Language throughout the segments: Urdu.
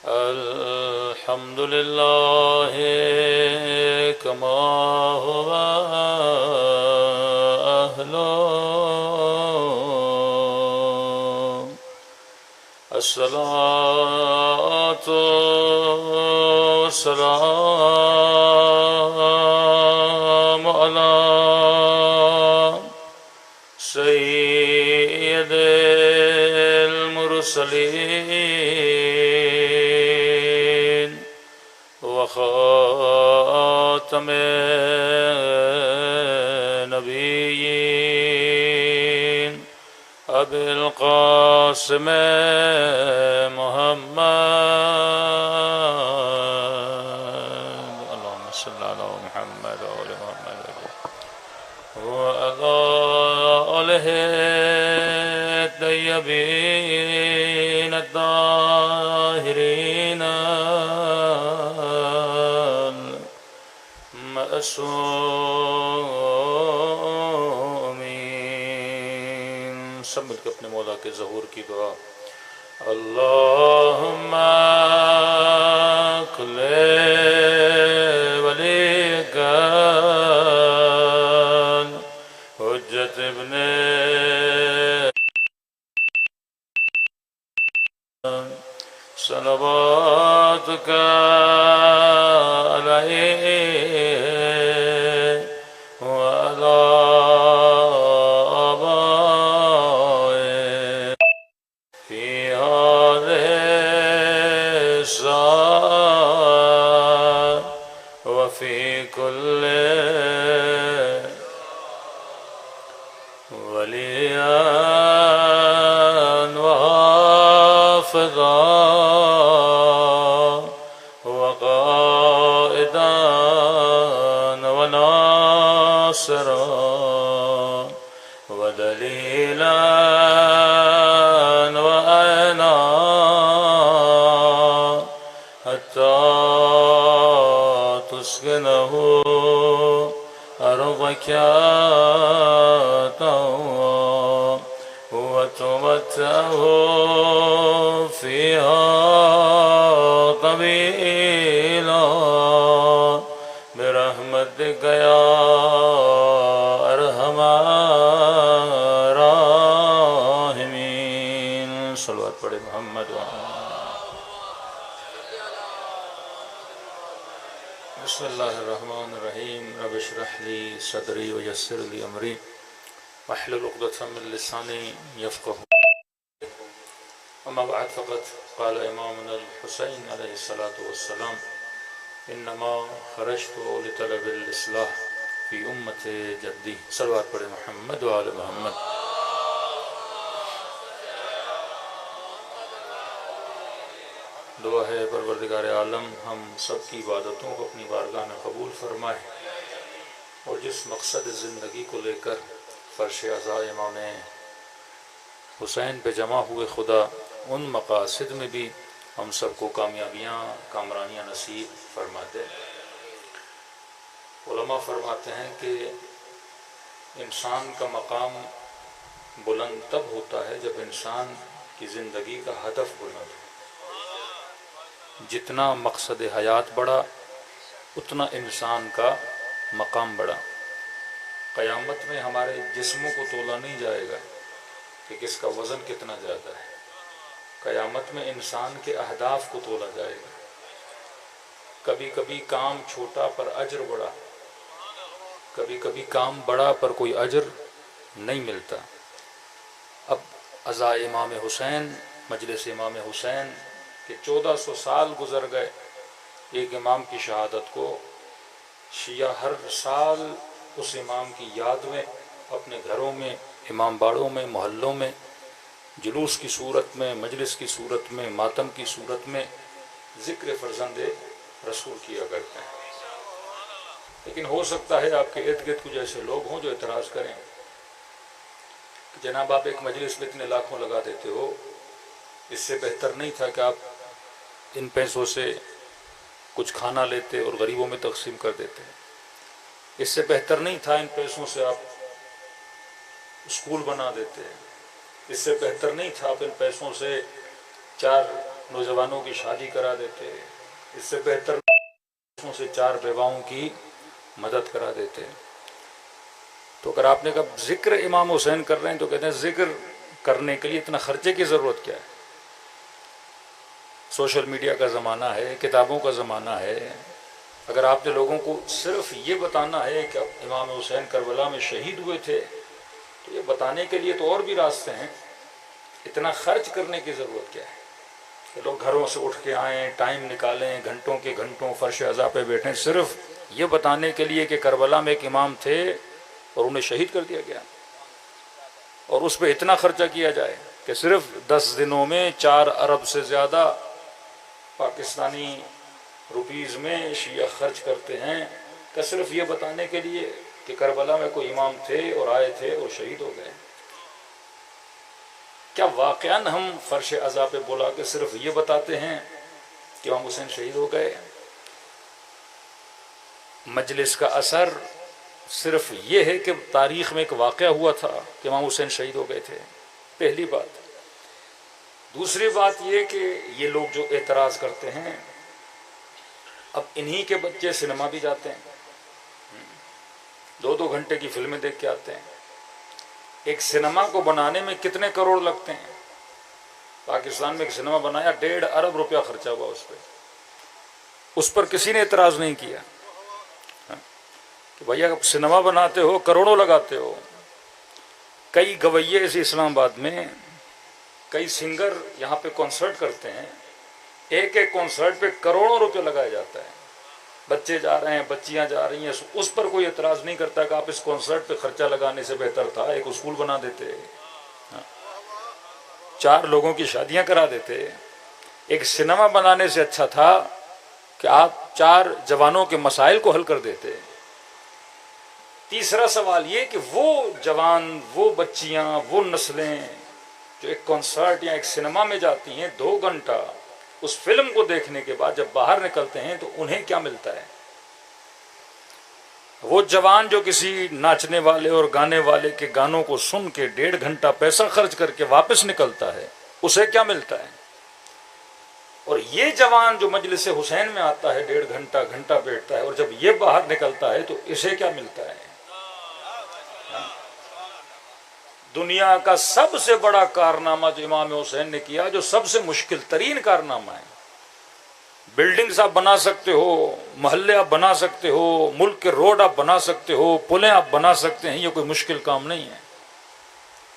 الحمد لله كما هو أهله الصلاة والسلام على سيد المرسلين وخاتم النبيين أبي القاسم محمد اللهم صل على محمد وآل محمد وعلى آله الطيبين الطاهرين المعصومين. سب مل کے اپنے مولا کے ظہور کی دعا. اللہم کل ولیک حجت ابن صلواتک علیہ وعلی آبائه فی هذه الساعة وفی کل ولیا وحافظا وقائدا وناصرا ودلیلا وعینا حتی تسکنه أرضك وتمتعه فيها طويلا برحمتك يا أرحم الراحمين. صلوات پڑھے محمد بسم اللہ الرحمن الرحیم. رب اشرح لی صدری ویسر لی امری واحلل عقدۃ من لسانی یفقهوا. اما بعد فقد قال امامنا الحسین علیہ الصلاۃ والسلام انما خرجت لطلب الاصلاح فی امت جدی. صلوات پڑھے محمد وآل محمد. دعا ہے پروردگار عالم ہم سب کی عبادتوں کو اپنی بارگاہ میں قبول فرمائے اور جس مقصد زندگی کو لے کر فرش عزا امام حسین پہ جمع ہوئے خدا ان مقاصد میں بھی ہم سب کو کامیابیاں کامرانیاں نصیب فرماتے. علماء فرماتے ہیں کہ انسان کا مقام بلند تب ہوتا ہے جب انسان کی زندگی کا ہدف بلند ہو. جتنا مقصد حیات بڑھا اتنا انسان کا مقام بڑھا. قیامت میں ہمارے جسموں کو تولا نہیں جائے گا کہ کس کا وزن کتنا زیادہ ہے. قیامت میں انسان کے اہداف کو تولا جائے گا. کبھی کبھی کام چھوٹا پر اجر بڑا، کبھی کبھی کام بڑا پر کوئی اجر نہیں ملتا. اب عزا امام حسین، مجلس امام حسین کہ 1400 سال گزر گئے ایک امام کی شہادت کو. شیعہ ہر سال اس امام کی یاد میں اپنے گھروں میں، امام باڑوں میں، محلوں میں جلوس کی صورت میں، مجلس کی صورت میں، ماتم کی صورت میں ذکر فرزند رسول کیا کرتے ہیں. لیکن ہو سکتا ہے آپ کے ارد گرد کچھ ایسے لوگ ہوں جو اعتراض کریں کہ جناب آپ ایک مجلس میں اتنے لاکھوں لگا دیتے ہو، اس سے بہتر نہیں تھا کہ آپ ان پیسوں سے کچھ کھانا لیتے اور غریبوں میں تقسیم کر دیتے؟ اس سے بہتر نہیں تھا ان پیسوں سے آپ اسکول بنا دیتے، اس سے بہتر نہیں تھا آپ ان پیسوں سے 4 نوجوانوں کی شادی کرا دیتے؟ اس سے بہتر پیسوں سے 4 بیواؤں کی مدد کرا دیتے؟ تو اگر آپ نے کہا ذکر امام حسین کر رہے ہیں تو کہتے ہیں ذکر کرنے کے لیے اتنا خرچے کی ضرورت کیا ہے؟ سوشل میڈیا کا زمانہ ہے، کتابوں کا زمانہ ہے. اگر آپ نے لوگوں کو صرف یہ بتانا ہے کہ امام حسین کربلا میں شہید ہوئے تھے تو یہ بتانے کے لیے تو اور بھی راستے ہیں. اتنا خرچ کرنے کی ضرورت کیا ہے کہ لوگ گھروں سے اٹھ کے آئیں، ٹائم نکالیں، گھنٹوں کے گھنٹوں فرش عزا پہ بیٹھیں صرف یہ بتانے کے لیے کہ کربلا میں ایک امام تھے اور انہیں شہید کر دیا گیا، اور اس پہ اتنا خرچہ کیا جائے کہ صرف 10 دنوں میں 4 ارب سے زیادہ پاکستانی روپیز میں شیعہ خرچ کرتے ہیں کہ صرف یہ بتانے کے لیے کہ کربلا میں کوئی امام تھے اور آئے تھے اور شہید ہو گئے. کیا واقعاً ہم فرش عزا پہ بلا کے صرف یہ بتاتے ہیں کہ امام حسین شہید ہو گئے؟ مجلس کا اثر صرف یہ ہے کہ تاریخ میں ایک واقعہ ہوا تھا کہ امام حسین شہید ہو گئے تھے، پہلی بات. دوسری بات یہ کہ یہ لوگ جو اعتراض کرتے ہیں، اب انہی کے بچے سنیما بھی جاتے ہیں، 2 گھنٹے کی فلمیں دیکھ کے آتے ہیں. ایک سنیما کو بنانے میں کتنے کروڑ لگتے ہیں؟ پاکستان میں ایک سنیما بنایا 1.5 ارب روپیہ خرچہ ہوا اس پہ. اس پر کسی نے اعتراض نہیں کیا کہ بھیا سنیما بناتے ہو، کروڑوں لگاتے ہو. کئی گویے ایسے اسلام آباد میں، کئی سنگر یہاں پہ کنسرٹ کرتے ہیں، ایک کنسرٹ پہ کروڑوں روپے لگایا جاتا ہے. بچے جا رہے ہیں، بچیاں جا رہی ہیں، اس پر کوئی اعتراض نہیں کرتا کہ آپ اس کنسرٹ پہ خرچہ لگانے سے بہتر تھا ایک اسکول بنا دیتے، 4 لوگوں کی شادیاں کرا دیتے. ایک سنیما بنانے سے اچھا تھا کہ آپ 4 جوانوں کے مسائل کو حل کر دیتے. تیسرا سوال یہ کہ وہ جوان، وہ بچیاں، وہ نسلیں جو ایک کنسرٹ یا ایک سنیما میں جاتی ہیں 2 گھنٹہ اس فلم کو دیکھنے کے بعد جب باہر نکلتے ہیں تو انہیں کیا ملتا ہے؟ وہ جوان جو کسی ناچنے والے اور گانے والے کے گانوں کو سن کے 1.5 گھنٹہ پیسہ خرچ کر کے واپس نکلتا ہے، اسے کیا ملتا ہے؟ اور یہ جوان جو مجلس حسین میں آتا ہے 1.5 گھنٹہ بیٹھتا ہے اور جب یہ باہر نکلتا ہے تو اسے کیا ملتا ہے؟ دنیا کا سب سے بڑا کارنامہ جو امام حسین نے کیا، جو سب سے مشکل ترین کارنامہ ہے. بلڈنگز آپ بنا سکتے ہو، محلے آپ بنا سکتے ہو، ملک کے روڈ آپ بنا سکتے ہو، پلیں آپ بنا سکتے ہیں، یہ کوئی مشکل کام نہیں ہے.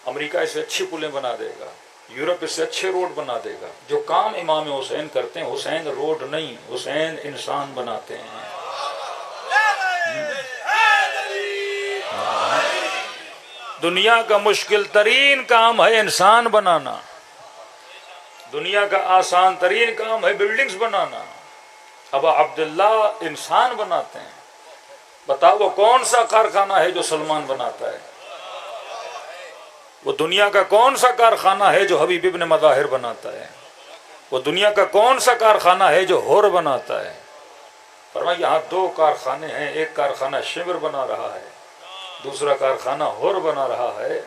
امریکہ اس سے اچھی پلیں بنا دے گا، یورپ اس سے اچھے روڈ بنا دے گا. جو کام امام حسین کرتے ہیں، حسین روڈ نہیں، حسین انسان بناتے ہیں. دنیا کا مشکل ترین کام ہے انسان بنانا، دنیا کا آسان ترین کام ہے بلڈنگز بنانا. ابا عبداللہ انسان بناتے ہیں. بتاؤ وہ کون سا کارخانہ ہے جو سلمان بناتا ہے؟ وہ دنیا کا کون سا کارخانہ ہے جو حبیب ابن مظاہر بناتا ہے؟ وہ دنیا کا کون سا کارخانہ ہے جو ہور بناتا ہے؟ فرمایا یہاں 2 کارخانے ہیں، ایک کارخانہ شمر بنا رہا ہے، دوسرا کارخانہ ہور بنا رہا ہے.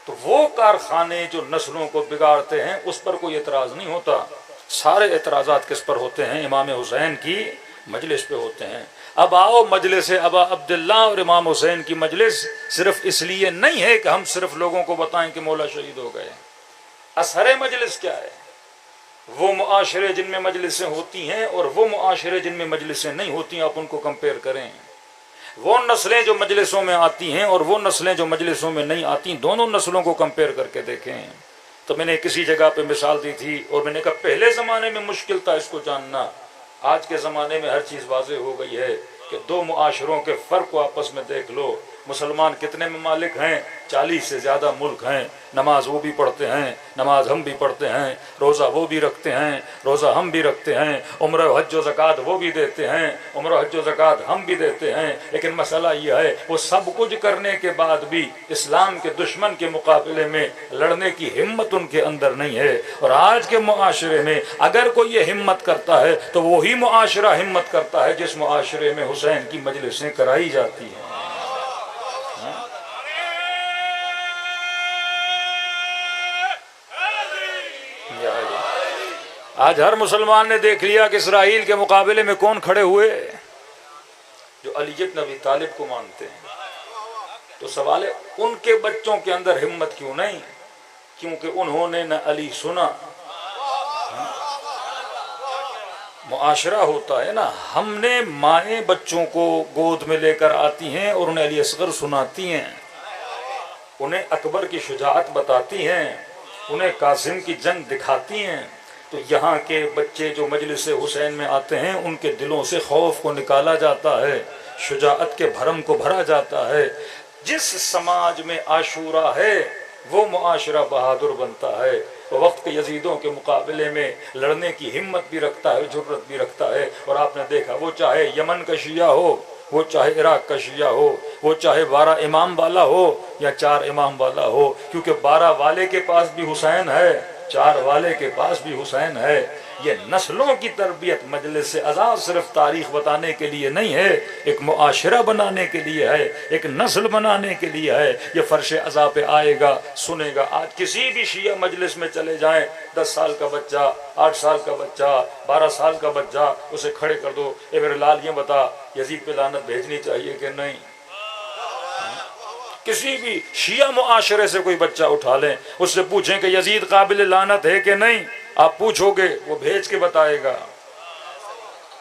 تو وہ کارخانے جو نسلوں کو بگاڑتے ہیں اس پر کوئی اعتراض نہیں ہوتا. سارے اعتراضات کس پر ہوتے ہیں؟ امام حسین کی مجلس پہ ہوتے ہیں. اب آؤ مجلس ابا عبداللہ اور امام حسین کی مجلس صرف اس لیے نہیں ہے کہ ہم صرف لوگوں کو بتائیں کہ مولا شہید ہو گئے. اثر مجلس کیا ہے؟ وہ معاشرے جن میں مجلسیں ہوتی ہیں اور وہ معاشرے جن میں مجلسیں نہیں ہوتی ہیں، آپ ان کو کمپیئر کریں. وہ نسلیں جو مجلسوں میں آتی ہیں اور وہ نسلیں جو مجلسوں میں نہیں آتی، دونوں نسلوں کو کمپیئر کر کے دیکھیں. تو میں نے کسی جگہ پہ مثال دی تھی اور میں نے کہا پہلے زمانے میں مشکل تھا اس کو جاننا، آج کے زمانے میں ہر چیز واضح ہو گئی ہے کہ 2 معاشروں کے فرق کو آپس میں دیکھ لو. مسلمان کتنے ممالک ہیں؟ 40 سے زیادہ ملک ہیں. نماز وہ بھی پڑھتے ہیں، نماز ہم بھی پڑھتے ہیں، روزہ وہ بھی رکھتے ہیں، روزہ ہم بھی رکھتے ہیں، عمرہ و حج و زکوٰۃ وہ بھی دیتے ہیں، عمرہ و حج و زکوٰۃ ہم بھی دیتے ہیں. لیکن مسئلہ یہ ہے وہ سب کچھ کرنے کے بعد بھی اسلام کے دشمن کے مقابلے میں لڑنے کی ہمت ان کے اندر نہیں ہے. اور آج کے معاشرے میں اگر کوئی یہ ہمت کرتا ہے تو وہی معاشرہ ہمت کرتا ہے جس معاشرے میں حسین کی مجلسیں کرائی جاتی ہیں. یا اللہ۔ آج ہر مسلمان نے دیکھ لیا کہ اسرائیل کے مقابلے میں کون کھڑے ہوئے، جو علی بن ابی طالب کو مانتے ہیں۔ تو سوال ہے ان کے بچوں کے اندر ہمت کیوں نہیں؟ کیونکہ انہوں نے نہ علی سنا۔ معاشرہ ہوتا ہے نا، ہم نے مائیں بچوں کو گود میں لے کر آتی ہیں اور انہیں علی اصغر سناتی ہیں، انہیں اکبر کی شجاعت بتاتی ہیں، انہیں قاسم کی جنگ دکھاتی ہیں، تو یہاں کے بچے جو مجلس حسین میں آتے ہیں ان کے دلوں سے خوف کو نکالا جاتا ہے، شجاعت کے بھرم کو بھرا جاتا ہے۔ جس سماج میں عاشورہ ہے وہ معاشرہ بہادر بنتا ہے، وقت کے یزیدوں کے مقابلے میں لڑنے کی ہمت بھی رکھتا ہے، جرأت بھی رکھتا ہے۔ اور آپ نے دیکھا وہ چاہے یمن کا شیعہ ہو، وہ چاہے عراق کا شیعہ ہو، وہ چاہے 12 امام والا ہو یا 4 امام والا ہو، کیونکہ 12 والے کے پاس بھی حسین ہے، 4 والے کے پاس بھی حسین ہے۔ یہ نسلوں کی تربیت مجلس ازاں صرف تاریخ بتانے کے لیے نہیں ہے، ایک معاشرہ بنانے کے لیے ہے، ایک نسل بنانے کے لیے ہے۔ یہ فرش ازاں پہ آئے گا، سنے گا۔ آج کسی بھی شیعہ مجلس میں چلے جائیں، 10 سال کا بچہ، 8 سال کا بچہ، 12 سال کا بچہ، اسے کھڑے کر دو، اے میرے لال یہ بتا یزید پہ لعنت بھیجنی چاہیے کہ نہیں؟ کسی بھی شیعہ معاشرے سے کوئی بچہ اٹھا لیں، اس سے پوچھیں کہ یزید قابل لعنت ہے کہ نہیں، آپ پوچھو گے وہ بھیج کے بتائے گا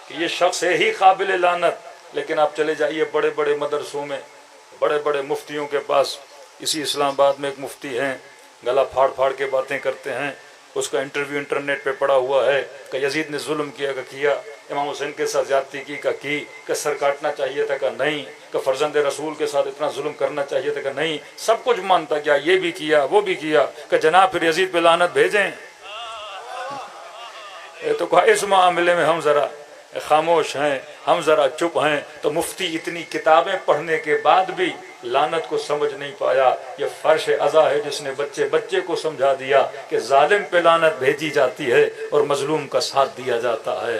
کہ یہ شخص ہے ہی قابل لعنت۔ لیکن آپ چلے جائیے بڑے بڑے مدرسوں میں، بڑے بڑے مفتیوں کے پاس، اسی اسلام آباد میں ایک مفتی ہیں، گلا پھاڑ پھاڑ کے باتیں کرتے ہیں، اس کا انٹرویو انٹرنیٹ پہ پڑا ہوا ہے کہ یزید نے ظلم کیا کہ کیا، امام حسین کے ساتھ زیادتی کی کہ سر کاٹنا چاہیے تھا کہ نہیں، کہ فرزند رسول کے ساتھ اتنا ظلم کرنا چاہیے تھا کہ نہیں، سب کچھ مانتا کیا، یہ بھی کیا وہ بھی کیا، کہ جناب پھر یزید پہ لعنت بھیجیں۔ تو کہا اس معاملے میں ہم ذرا خاموش ہیں، ہم ذرا چپ ہیں۔ تو مفتی اتنی کتابیں پڑھنے کے بعد بھی لعنت کو سمجھ نہیں پایا۔ یہ فرش ازا ہے جس نے بچے بچے کو سمجھا دیا کہ ظالم پہ لعنت بھیجی جاتی ہے اور مظلوم کا ساتھ دیا جاتا ہے۔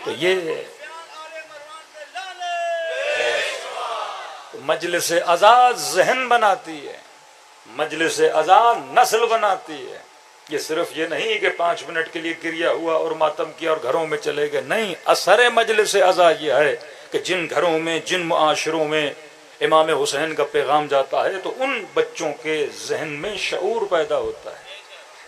تو یہ مجلس ازا ذہن بناتی ہے، مجلس ازا نسل بناتی ہے۔ یہ صرف یہ نہیں کہ 5 منٹ کے لیے گریا ہوا اور ماتم کیا اور گھروں میں چلے گئے، نہیں، اثر مجلس ازا یہ ہے کہ جن گھروں میں، جن معاشروں میں امام حسین کا پیغام جاتا ہے تو ان بچوں کے ذہن میں شعور پیدا ہوتا ہے،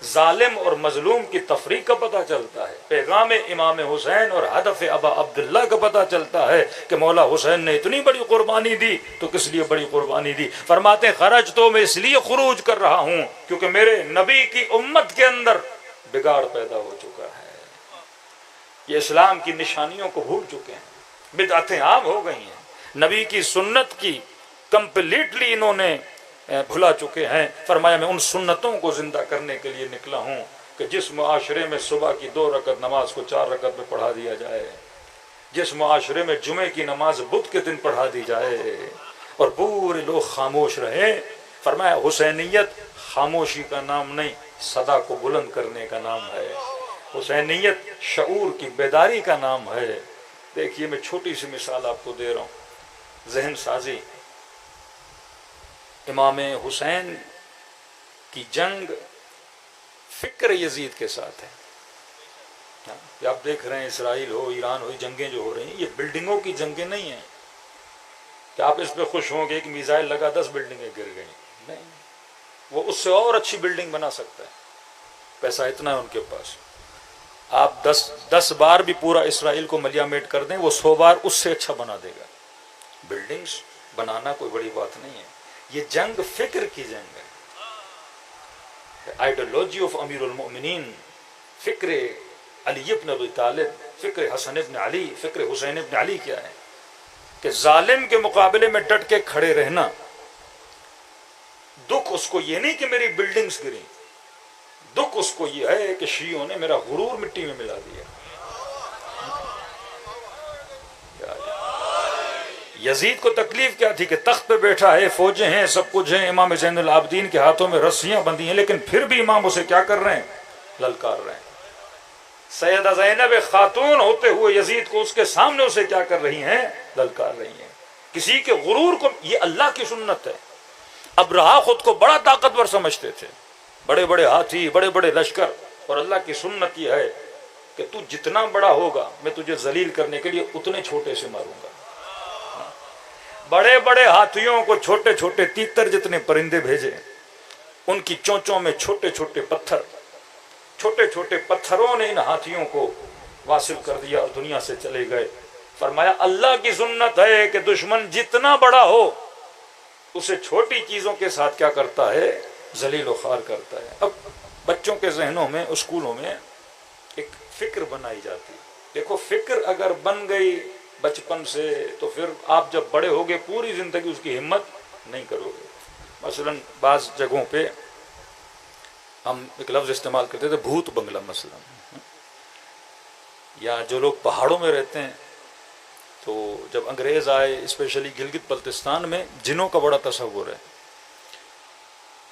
ظالم اور مظلوم کی تفریق کا پتہ چلتا ہے، پیغام امام حسین اور ہدف ابا عبداللہ کا پتہ چلتا ہے کہ مولا حسین نے اتنی بڑی قربانی دی تو کس لیے بڑی قربانی دی۔ فرماتے ہیں خرج تو میں اس لیے خروج کر رہا ہوں کیونکہ میرے نبی کی امت کے اندر بگاڑ پیدا ہو چکا ہے، یہ اسلام کی نشانیوں کو بھول چکے ہیں، بدعتیں عام ہو گئی ہیں، نبی کی سنت کی کمپلیٹلی انہوں نے بھلا چکے ہیں۔ فرمایا میں ان سنتوں کو زندہ کرنے کے لیے نکلا ہوں کہ جس معاشرے میں صبح کی 2 رکعت نماز کو 4 رکعت میں پڑھا دیا جائے، جس معاشرے میں جمعے کی نماز بدھ کے دن پڑھا دی جائے اور پورے لوگ خاموش رہیں۔ فرمایا حسینیت خاموشی کا نام نہیں، صدا کو بلند کرنے کا نام ہے، حسینیت شعور کی بیداری کا نام ہے۔ دیکھیے میں چھوٹی سی مثال آپ کو دے رہا ہوں، ذہن سازی۔ امام حسین کی جنگ فکر یزید کے ساتھ ہے۔ یہ آپ دیکھ رہے ہیں اسرائیل ہو، ایران ہو، جنگیں جو ہو رہی ہیں یہ بلڈنگوں کی جنگیں نہیں ہیں کہ آپ اس پہ خوش ہوں گے کہ میزائل لگا 10 بلڈنگیں گر گئیں، نہیں، وہ اس سے اور اچھی بلڈنگ بنا سکتا ہے، پیسہ اتنا ہے ان کے پاس۔ آپ 10 بار بھی پورا اسرائیل کو ملیامیٹ کر دیں وہ 100 بار اس سے اچھا بنا دے گا۔ بلڈنگز بنانا کوئی بڑی بات نہیں ہے، یہ جنگ فکر کی جنگ ہے۔ آئیڈیالوجی آف امیر المؤمنین، فکر علی ابن ابی طالب، فکر حسن ابن علی، فکر حسین ابن علی کیا ہے کہ ظالم کے مقابلے میں ڈٹ کے کھڑے رہنا۔ دکھ اس کو یہ نہیں کہ میری بلڈنگز گریں، دکھ اس کو یہ ہے کہ شیعوں نے میرا غرور مٹی میں ملا دیا۔ یزید کو تکلیف کیا تھی کہ تخت پہ بیٹھا ہے، فوجیں ہیں، سب کچھ ہیں، امام زین العابدین کے ہاتھوں میں رسیاں بندھی ہیں، لیکن پھر بھی امام اسے کیا کر رہے ہیں؟ للکار رہے ہیں۔ سیدہ زینب خاتون ہوتے ہوئے یزید کو اس کے سامنے اسے کیا کر رہی ہیں؟ للکار رہی ہیں۔ کسی کے غرور کو، یہ اللہ کی سنت ہے، ابرہا خود کو بڑا طاقتور سمجھتے تھے، بڑے بڑے ہاتھی، بڑے بڑے لشکر، اور اللہ کی سنت یہ ہے کہ تو جتنا بڑا ہوگا میں تجھے ذلیل کرنے کے لیے اتنے چھوٹے سے ماروں گا۔ بڑے بڑے ہاتھیوں کو چھوٹے چھوٹے تیتر جتنے پرندے بھیجے، ان کی چونچوں میں چھوٹے چھوٹے پتھر، چھوٹے چھوٹے پتھروں نے ان ہاتھیوں کو واصل کر دیا اور دنیا سے چلے گئے۔ فرمایا اللہ کی سنت ہے کہ دشمن جتنا بڑا ہو اسے چھوٹی چیزوں کے ساتھ کیا کرتا ہے؟ ذلیل و خوار کرتا ہے۔ اب بچوں کے ذہنوں میں، اسکولوں میں ایک فکر بنائی جاتی ہے۔ دیکھو فکر اگر بن گئی بچپن سے تو پھر آپ جب بڑے ہوگے پوری زندگی اس کی ہمت نہیں کرو گے۔ مثلا بعض جگہوں پہ ہم ایک لفظ استعمال کرتے تھے بھوت بنگلہ، مثلا، یا جو لوگ پہاڑوں میں رہتے ہیں تو جب انگریز آئے اسپیشلی گلگت بلتستان میں جنوں کا بڑا تصور ہے۔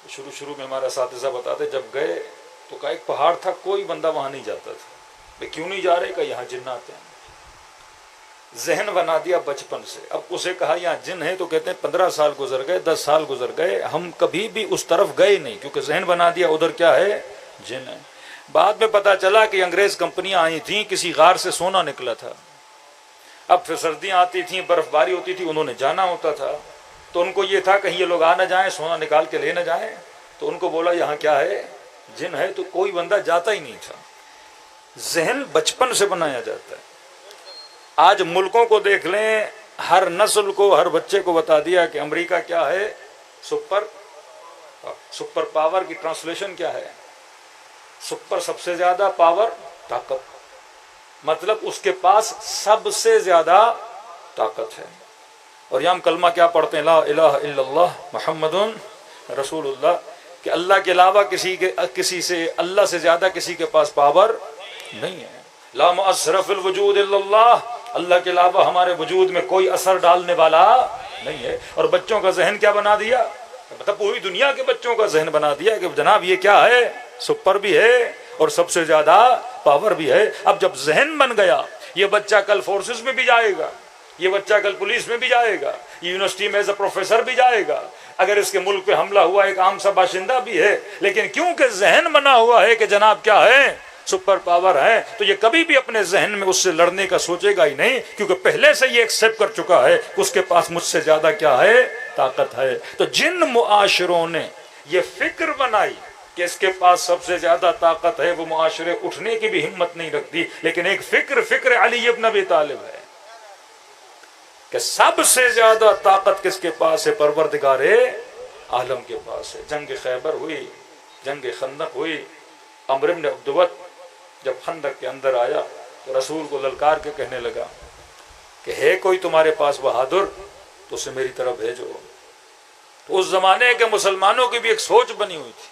شروع میں ہمارا اساتذہ بتاتے جب گئے تو کہا ایک پہاڑ تھا، کوئی بندہ وہاں نہیں جاتا تھا۔ بھئی کیوں نہیں جا رہے؟ کہ یہاں جن آتے ہیں۔ ذہن بنا دیا بچپن سے۔ اب اسے کہا یہاں جن ہے تو کہتے ہیں 15 سال گزر گئے، 10 سال گزر گئے، ہم کبھی بھی اس طرف گئے نہیں، کیونکہ ذہن بنا دیا ادھر کیا ہے؟ جن ہے۔ بعد میں پتا چلا کہ انگریز کمپنیاں آئی تھیں، کسی غار سے سونا نکلا تھا۔ اب پھر سردیاں آتی تھیں، برف باری ہوتی تھی، انہوں نے جانا ہوتا تھا، تو ان کو یہ تھا کہیں یہ لوگ آ نہ جائیں، سونا نکال کے لے نہ جائیں، تو ان کو بولا یہاں کیا ہے؟ جن ہے، تو کوئی بندہ جاتا ہی نہیں تھا۔ ذہن بچپن سے بنایا جاتا ہے۔ آج ملکوں کو دیکھ لیں، ہر نسل کو، ہر بچے کو بتا دیا کہ امریکہ کیا ہے؟ سپر پاور کی ٹرانسلیشن کیا ہے؟ سپر، سب سے زیادہ، پاور طاقت، مطلب اس کے پاس سب سے زیادہ طاقت ہے۔ اور یہاں ہم کلمہ کیا پڑھتے ہیں؟ لا الہ الا اللہ محمد رسول اللہ، کہ اللہ کے علاوہ کسی سے، اللہ سے زیادہ کسی کے پاس پاور نہیں ہے۔ لا مؤثر فی الوجود الا اللہ، اللہ کے علاوہ ہمارے وجود میں کوئی اثر ڈالنے والا نہیں ہے۔ اور بچوں کا ذہن کیا بنا دیا؟ مطلب پوری دنیا کے بچوں کا ذہن بنا دیا کہ جناب یہ کیا ہے؟ سپر بھی ہے اور سب سے زیادہ پاور بھی ہے۔ اب جب ذہن بن گیا، یہ بچہ کل فورسز میں بھی جائے گا، یہ بچہ کل پولیس میں بھی جائے گا، یونیورسٹی میں ایز اے پروفیسر بھی جائے گا، اگر اس کے ملک پہ حملہ ہوا ایک عام سا باشندہ بھی ہے، لیکن کیونکہ ذہن بنا ہوا ہے کہ جناب کیا ہے؟ سپر پاور ہے، تو یہ کبھی بھی اپنے ذہن میں اس سے لڑنے کا سوچے گا ہی نہیں، کیونکہ پہلے سے یہ ایکسپٹ کر چکا ہے کہ اس کے پاس مجھ سے زیادہ کیا ہے؟ طاقت ہے۔ تو جن معاشروں نے یہ فکر بنائی کہ اس کے پاس سب سے زیادہ طاقت ہے، وہ معاشرے اٹھنے کی بھی ہمت نہیں رکھتی، لیکن ایک فکر علی ابن ابی طالب ہے کہ سب سے زیادہ طاقت کس کے پاس ہے؟ پروردگار عالم کے پاس ہے۔ جنگ خیبر ہوئی، جنگ خندق ہوئی، عمرو بن عبدوت جب خندق کے اندر آیا تو رسول کو للکار کے کہنے لگا کہ ہے کوئی تمہارے پاس بہادر تو اسے میری طرف بھیجو۔ تو اس زمانے کے مسلمانوں کی بھی ایک سوچ بنی ہوئی تھی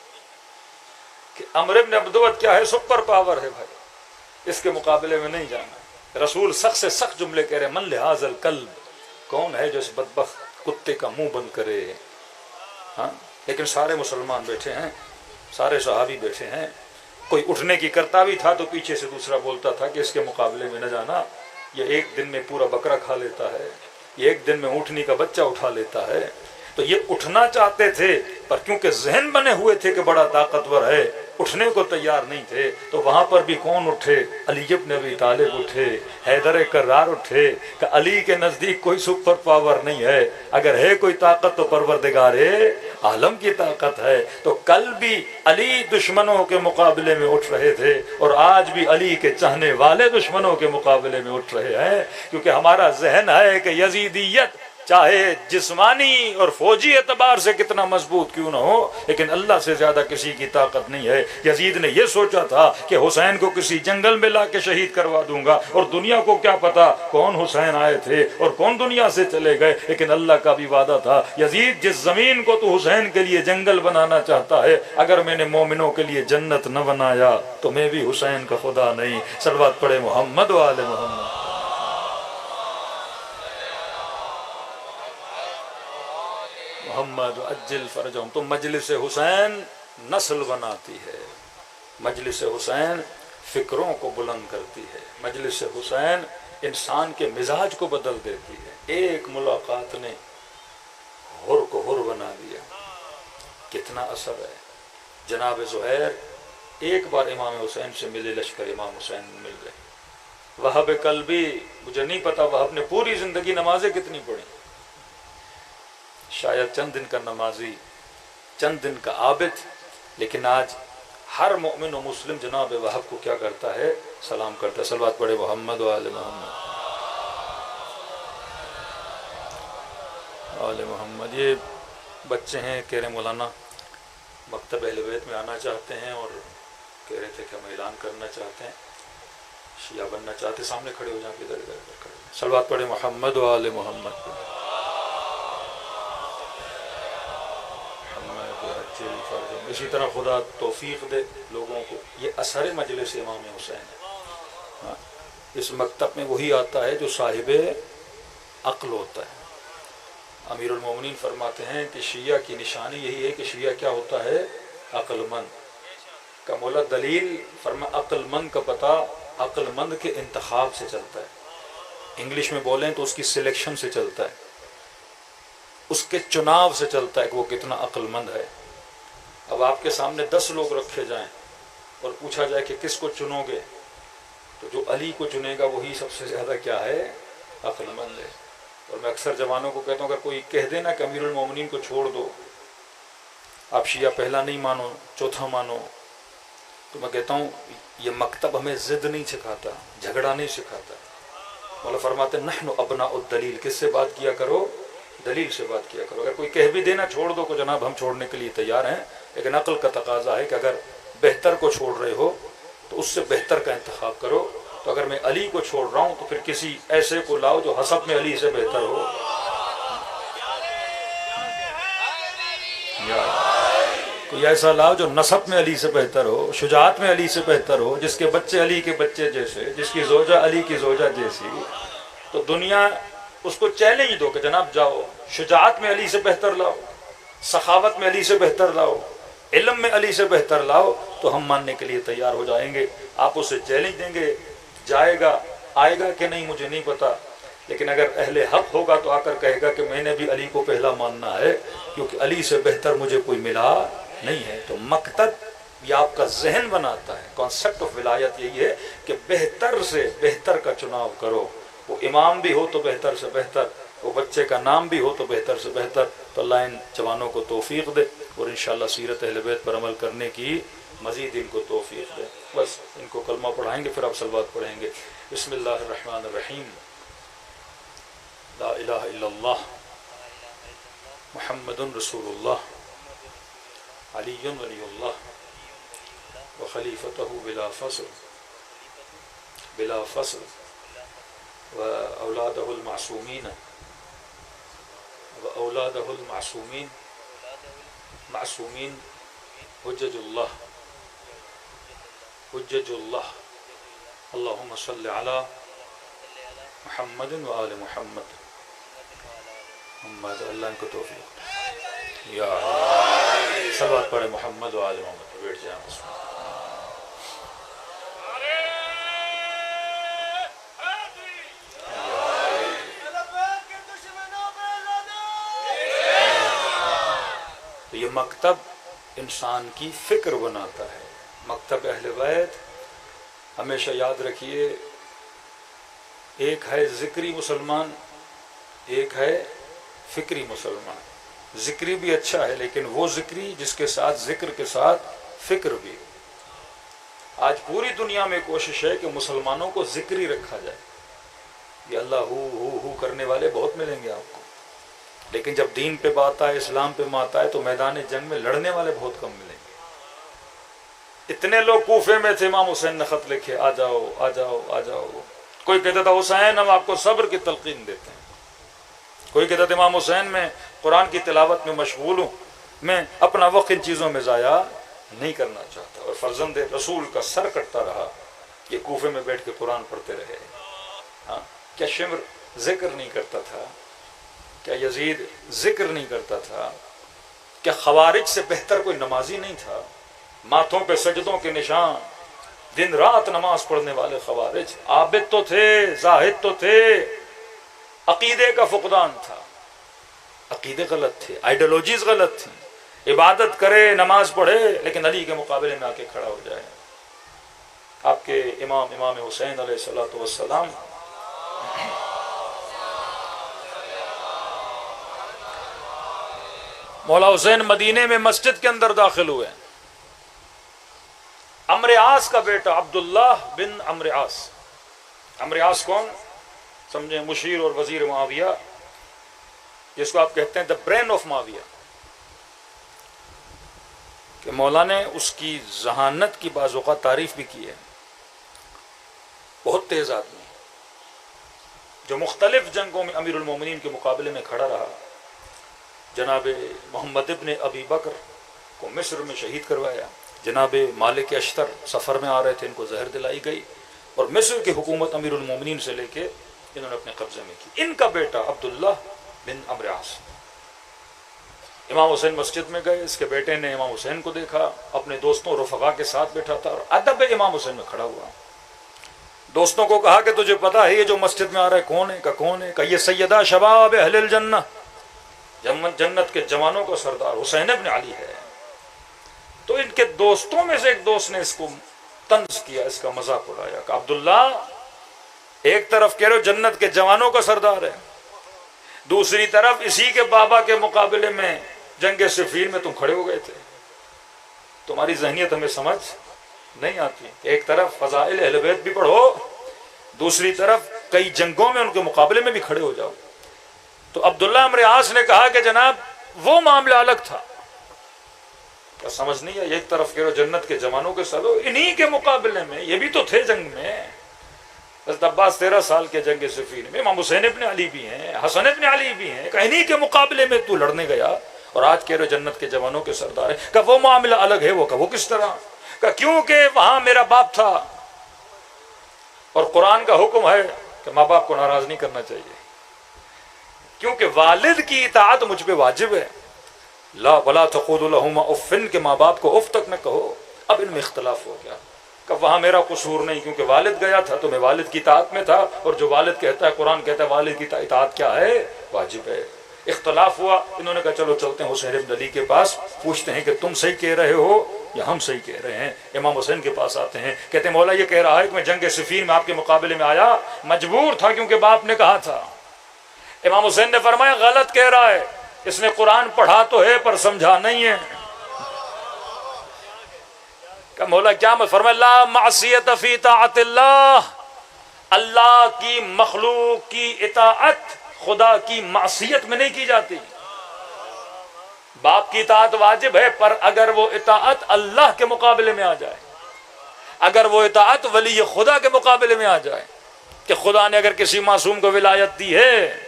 کہ عمرو بن عبدوت کیا ہے؟ سپر پاور ہے بھائی، اس کے مقابلے میں نہیں جانا۔ رسول سخت سے سخت جملے کہہ رہے، من لہذا الکلب، کون ہے جو اس بدبخت کتے کا منہ بند کرے؟ ہاں، لیکن سارے مسلمان بیٹھے ہیں، سارے صحابی بیٹھے ہیں، کوئی اٹھنے کی کرتا بھی تھا تو پیچھے سے دوسرا بولتا تھا کہ اس کے مقابلے میں نہ جانا، یہ ایک دن میں پورا بکرا کھا لیتا ہے، یہ ایک دن میں اونٹنی کا بچہ اٹھا لیتا ہے۔ تو یہ اٹھنا چاہتے تھے، پر کیونکہ ذہن بنے ہوئے تھے کہ بڑا طاقتور ہے، اٹھنے کو تیار نہیں تھے۔ تو وہاں پر بھی کون اٹھے؟ علی ابن ابی طالب اٹھے، حیدر کرار اٹھے کہ علی کے نزدیک کوئی سپر پاور نہیں ہے، اگر ہے کوئی طاقت تو پروردگار عالم کی طاقت ہے۔ تو کل بھی علی دشمنوں کے مقابلے میں اٹھ رہے تھے، اور آج بھی علی کے چاہنے والے دشمنوں کے مقابلے میں اٹھ رہے ہیں، کیونکہ ہمارا ذہن ہے کہ یزیدیت چاہے جسمانی اور فوجی اعتبار سے کتنا مضبوط کیوں نہ ہو، لیکن اللہ سے زیادہ کسی کی طاقت نہیں ہے۔ یزید نے یہ سوچا تھا کہ حسین کو کسی جنگل میں لا کے شہید کروا دوں گا، اور دنیا کو کیا پتا کون حسین آئے تھے اور کون دنیا سے چلے گئے، لیکن اللہ کا بھی وعدہ تھا، یزید جس زمین کو تو حسین کے لیے جنگل بنانا چاہتا ہے، اگر میں نے مومنوں کے لیے جنت نہ بنایا تو میں بھی حسین کا خدا نہیں۔ صلوات پڑھے محمد و آل محمد۔ محمد عجل فرجہم۔ تو مجلس حسین نسل بناتی ہے، مجلس حسین فکروں کو بلند کرتی ہے، مجلس حسین انسان کے مزاج کو بدل دیتی ہے۔ ایک ملاقات نے ہر کو ہر بنا دیا، کتنا اثر ہے. جناب زہیر ایک بار امام حسین سے ملے، لشکر امام حسین مل گئے. وہب قلبی، مجھے نہیں پتا وہب نے پوری زندگی نمازیں کتنی پڑھی، شاید چند دن کا نمازی، چند دن کا عابد، لیکن آج ہر مومن و مسلم جناب وہب کو کیا کرتا ہے؟ سلام کرتا ہے. صلوات پڑھے محمد و آل محمد، آل محمد. یہ بچے ہیں، کہہ رہے مولانا مکتب اہل بیت میں آنا چاہتے ہیں اور کہہ رہے تھے کہ ہم اعلان کرنا چاہتے ہیں، شیعہ بننا چاہتے. سامنے کھڑے ہو جائیں، ادھر ادھر کھڑے. صلوات پڑھے محمد و آل محمد. اسی طرح خدا توفیق دے لوگوں کو. یہ اثر مجلس امام حسین ہے. اس مکتب میں وہی آتا ہے جو صاحب عقل ہوتا ہے. امیر المومنین فرماتے ہیں کہ شیعہ کی نشانی یہی ہے کہ شیعہ کیا ہوتا ہے؟ عقل مند. کا مولا دلیل فرما عقل مند کا پتہ عقل مند کے انتخاب سے چلتا ہے. انگلش میں بولیں تو اس کی سلیکشن سے چلتا ہے، اس کے چناو سے چلتا ہے کہ وہ کتنا عقل مند ہے. اب آپ کے سامنے 10 لوگ رکھے جائیں اور پوچھا جائے کہ کس کو چنو گے، تو جو علی کو چنے گا وہی سب سے زیادہ کیا ہے؟ عقل مند ہے. اور میں اکثر جوانوں کو کہتا ہوں اگر کوئی کہہ دینا کہ امیر المومنین کو چھوڑ دو، آپ شیعہ پہلا نہیں مانو، چوتھا مانو، تو میں کہتا ہوں یہ مکتب ہمیں ضد نہیں سکھاتا، جھگڑا نہیں سکھاتا. مولا فرماتے ہیں نحن ابناء الدلیل. کس سے بات کیا کرو؟ دلیل سے بات کیا کرو. اگر کوئی کہہ بھی دینا چھوڑ دو کو جناب ہم چھوڑنے کے لیے تیار ہیں، لیکن عقل کا تقاضا ہے کہ اگر بہتر کو چھوڑ رہے ہو تو اس سے بہتر کا انتخاب کرو. تو اگر میں علی کو چھوڑ رہا ہوں تو پھر کسی ایسے کو لاؤ جو حسب میں علی سے بہتر ہو. کوئی ایسا لاؤ جو نسب میں علی سے بہتر ہو، شجاعت میں علی سے بہتر ہو، جس کے بچے علی کے بچے جیسے، جس کی زوجہ علی کی زوجہ جیسی. تو دنیا اس کو چیلنج دو کہ جناب جاؤ شجاعت میں علی سے بہتر لاؤ، سخاوت میں علی سے بہتر لاؤ، علم میں علی سے بہتر لاؤ، تو ہم ماننے کے لیے تیار ہو جائیں گے. آپ اسے چیلنج دیں گے، جائے گا، آئے گا کہ نہیں مجھے نہیں پتا، لیکن اگر اہل حق ہوگا تو آ کر کہے گا کہ میں نے بھی علی کو پہلا ماننا ہے کیونکہ علی سے بہتر مجھے کوئی ملا نہیں ہے. تو مکتب یہ آپ کا ذہن بناتا ہے. کانسیپٹ آف ولایت یہی ہے کہ بہتر سے بہتر کا چناؤ کرو. وہ امام بھی ہو تو بہتر سے بہتر، وہ بچے کا نام بھی ہو تو بہتر سے بہتر. تو اللہ ان جوانوں کو توفیق دے اور انشاءاللہ سیرت اہل بیت پر عمل کرنے کی مزید ان کو توفیق دے. بس ان کو کلمہ پڑھائیں گے، پھر آپ صلوات پڑھیں گے. بسم اللہ الرحمن الرحیم. لا الہ الا اللہ محمد رسول اللہ علی ولی اللہ وخلیفتہ بلا فصل وأولادہ المعصومین معصومین حجج اللہ اللہم صل علی محمد و آل محمد. اللہ ان کو توفیق یا صلوات پڑھے محمد و آل محمد. بیٹھ جائیں. تو یہ مکتب انسان کی فکر بناتا ہے. مکتب اہل بیت ہمیشہ یاد رکھیے، ایک ہے ذکری مسلمان، ایک ہے فکری مسلمان. ذکری بھی اچھا ہے لیکن وہ ذکری جس کے ساتھ ذکر کے ساتھ فکر بھی. آج پوری دنیا میں کوشش ہے کہ مسلمانوں کو ذکری رکھا جائے. یہ اللہ ہو کرنے والے بہت ملیں گے آپ کو، لیکن جب دین پہ بات آئے، اسلام پہ بات آئے تو میدان جنگ میں لڑنے والے بہت کم ملیں گے. اتنے لوگ کوفے میں تھے، امام حسین نے خط لکھے آ جاؤ آ جاؤ آ جاؤ. کوئی کہتا تھا حسین ہم آپ کو صبر کی تلقین دیتے ہیں، کوئی کہتا تھا امام حسین میں قرآن کی تلاوت میں مشغول ہوں، میں اپنا وقت ان چیزوں میں ضائع نہیں کرنا چاہتا. اور فرزند رسول کا سر کٹتا رہا، یہ کوفے میں بیٹھ کے قرآن پڑھتے رہے. ہاں، کیا شمر ذکر نہیں کرتا تھا؟ کیا یزید ذکر نہیں کرتا تھا؟ کیا خوارج سے بہتر کوئی نمازی نہیں تھا؟ ماتھوں پہ سجدوں کے نشان، دن رات نماز پڑھنے والے خوارج. عابد تو تھے، زاہد تو تھے، عقیدے کا فقدان تھا، عقیدے غلط تھے، آئیڈیالوجیز غلط تھیں. عبادت کرے، نماز پڑھے، لیکن علی کے مقابلے میں آ کے کھڑا ہو جائے۔ آپ کے امام حسین علیہ الصلوۃ والسلام مولا حسین مدینے میں مسجد کے اندر داخل ہوئے۔ عمرو عاص کا بیٹا عبداللہ بن عمرو عاص، عمرو عاص کون سمجھیں؟ مشیر اور وزیر معاویہ، جس کو آپ کہتے ہیں دا برین آف معاویہ، کہ مولا نے اس کی ذہانت کی بعض اوقات تعریف بھی کی ہے۔ بہت تیز آدمی جو مختلف جنگوں میں امیر المومنین کے مقابلے میں کھڑا رہا۔ جناب محمد ابن ابی بکر کو مصر میں شہید کروایا، جناب مالک اشتر سفر میں آ رہے تھے، ان کو زہر دلائی گئی، اور مصر کی حکومت امیر المومنین سے لے کے انہوں نے اپنے قبضے میں کی۔ ان کا بیٹا عبداللہ بن عمرو عاص، امام حسین مسجد میں گئے، اس کے بیٹے نے امام حسین کو دیکھا، اپنے دوستوں رفقا کے ساتھ بیٹھا تھا اور ادب امام حسین میں کھڑا ہوا۔ دوستوں کو کہا کہ تجھے پتا ہے یہ جو مسجد میں آ رہا ہے کون ہے؟ کون ہے؟ کہ یہ سیدہ شباب اہل الجنہ، جنت کے جوانوں کا سردار حسین ابن علی ہے۔ تو ان کے دوستوں میں سے ایک دوست نے اس کو طنز کیا، اس کا مذاق اڑایا کہ عبداللہ، ایک طرف کہہ رہے ہو جنت کے جوانوں کا سردار ہے، دوسری طرف اسی کے بابا کے مقابلے میں جنگ صفین میں تم کھڑے ہو گئے تھے۔ تمہاری ذہنیت ہمیں سمجھ نہیں آتی۔ ایک طرف فضائل اہل بیت بھی پڑھو، دوسری طرف کئی جنگوں میں ان کے مقابلے میں بھی کھڑے ہو جاؤ۔ تو عبداللہ عمرو عاص نے کہا کہ جناب وہ معاملہ الگ تھا، کیا سمجھ نہیں ہے؟ ایک طرف کہہ رہو جنت کے جوانوں کے ساتھ، انہی کے مقابلے میں یہ بھی تو تھے جنگ میں۔ حضرت عباس 13 سال کے جنگ صفین میں، امام حسین ابن علی بھی ہیں، حسن ابن علی بھی ہیں، کہ انہی کے مقابلے میں تو لڑنے گیا اور آج کہہ رہے جنت کے جوانوں کے سردار ہے۔ کہ وہ معاملہ الگ ہے، وہ کس طرح؟ کہ کیونکہ وہاں میرا باپ تھا اور قرآن کا حکم ہے کہ ماں باپ کو ناراض نہیں کرنا چاہیے، کیونکہ والد کی اطاعت مجھ پہ واجب ہے۔ لا ولا تقولوا لهما اف، کہ ماں باپ کو اف تک نہ کہو۔ اب ان میں اختلاف ہو گیا کہ وہاں میرا قصور نہیں، کیونکہ والد گیا تھا تو میں والد کی اطاعت میں تھا، اور جو والد کہتا ہے، قرآن کہتا ہے والد کی اطاعت کیا ہے؟ واجب ہے۔ اختلاف ہوا، انہوں نے کہا چلو چلتے ہیں حسین بن علی کے پاس، پوچھتے ہیں کہ تم صحیح کہہ رہے ہو یا ہم صحیح کہہ رہے ہیں۔ امام حسین کے پاس آتے ہیں، کہتے ہیں مولا یہ کہہ رہا ہے کہ میں جنگ صفین میں آپ کے مقابلے میں آیا، مجبور تھا کیونکہ باپ نے کہا تھا۔ امام حسین نے فرمایا غلط کہہ رہا ہے، اس نے قرآن پڑھا تو ہے پر سمجھا نہیں ہے۔ کہ مولا کیا؟ فرمایا لا معصیت فی طاعت اللہ، اللہ کی مخلوق کی اطاعت خدا کی معصیت میں نہیں کی جاتی۔ باپ کی اطاعت واجب ہے، پر اگر وہ اطاعت اللہ کے مقابلے میں آ جائے، اگر وہ اطاعت ولی خدا کے مقابلے میں آ جائے، کہ خدا نے اگر کسی معصوم کو ولایت دی ہے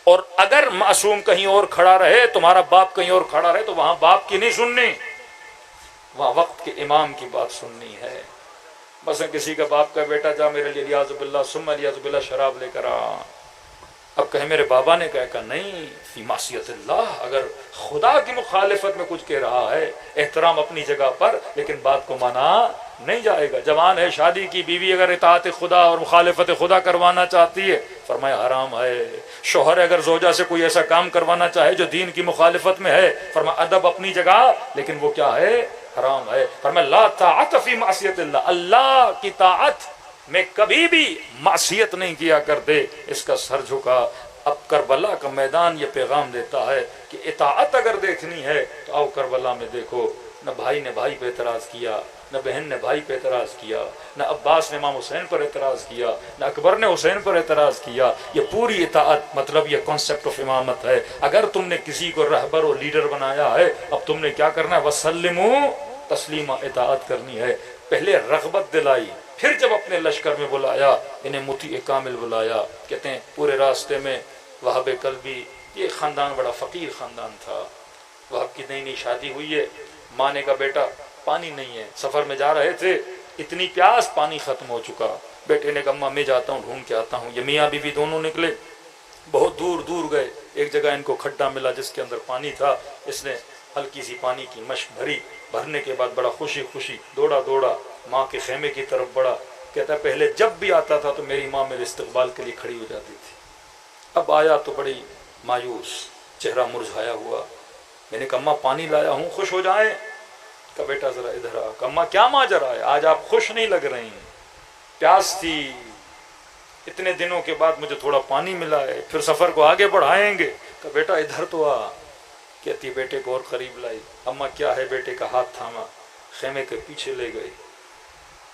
اور اگر معصوم کہیں اور کھڑا رہے، تمہارا باپ کہیں اور کھڑا رہے، تو وہاں باپ کی نہیں سننی، وہاں وقت کے امام کی بات سننی ہے۔ مثلا کسی کا باپ کا بیٹا جا میرے لیے الیاذ باللہ ثم الیاذ باللہ شراب لے کر آ، اب کہیں میرے بابا نے کہا نہیں، فی معصیت اللہ، اگر خدا کی مخالفت میں کچھ کہہ رہا ہے، احترام اپنی جگہ پر، لیکن بات کو مانا نہیں جائے گا۔ جوان ہے، شادی کی بیوی اگر اطاعت خدا اور مخالفت خدا کروانا چاہتی ہے، فرمایا حرام ہے۔ شوہر اگر زوجہ سے کوئی ایسا کام کروانا چاہے جو دین کی مخالفت میں ہے، فرمایا ادب اپنی جگہ، لیکن وہ کیا ہے؟ حرام ہے۔ فرمایا لا طاعت فی معصیت اللہ، اللہ کی طاعت میں کبھی بھی معصیت نہیں کیا کرتے۔ اس کا سر جھکا۔ اب کربلا کا میدان یہ پیغام دیتا ہے کہ اطاعت اگر دیکھنی ہے تو آؤ کربلا میں دیکھو، نہ بھائی نے بھائی پہ اعتراض کیا، نہ بہن نے بھائی پہ اعتراض کیا، نہ عباس نے امام حسین پر اعتراض کیا، نہ اکبر نے حسین پر اعتراض کیا۔ یہ پوری اطاعت، مطلب یہ کانسیپٹ آف امامت ہے۔ اگر تم نے کسی کو رہبر اور لیڈر بنایا ہے، اب تم نے کیا کرنا ہے؟ وسلموا تسلیما، اطاعت کرنی ہے۔ پہلے رغبت دلائی، پھر جب اپنے لشکر میں بلایا، انہیں مطیع کامل بلایا۔ کہتے ہیں پورے راستے میں وہاب کلبی، یہ خاندان بڑا فقیر خاندان تھا، وہاب کی نئی نئی شادی ہوئی ہے، ماں نے کہا بیٹا پانی نہیں ہے، سفر میں جا رہے تھے، اتنی پیاس، پانی ختم ہو چکا۔ بیٹے نے کہا میں جاتا ہوں ڈھونڈ کے آتا ہوں۔ یہ میاں بیوی دونوں نکلے، بہت دور دور گئے، ایک جگہ ان کو کھڈا ملا جس کے اندر پانی تھا، اس نے ہلکی سی پانی کی مشک بھری، بھرنے کے بعد بڑا خوشی خوشی دوڑا ماں کے خیمے کی طرف بڑھا۔ کہتا ہے پہلے جب بھی آتا تھا تو میری ماں میرے استقبال کے لیے کھڑی ہو جاتی تھی، اب آیا تو بڑی مایوس، چہرہ مرجھایا ہوا، میں نے کہا اماں پانی لایا ہوں، خوش ہو جائیں؟ کہا بیٹا ذرا ادھر آ۔ کہا اماں کیا ماجرا ہے، آج آپ خوش نہیں لگ رہی، پیاس تھی، اتنے دنوں کے بعد مجھے تھوڑا پانی ملا ہے، پھر سفر کو آگے بڑھائیں گے۔ کہا بیٹا ادھر تو آ۔ کہتی بیٹے کو اور قریب لائی، اماں کیا ہے، بیٹے کا ہاتھ تھاما، خیمے کے پیچھے لے گئی۔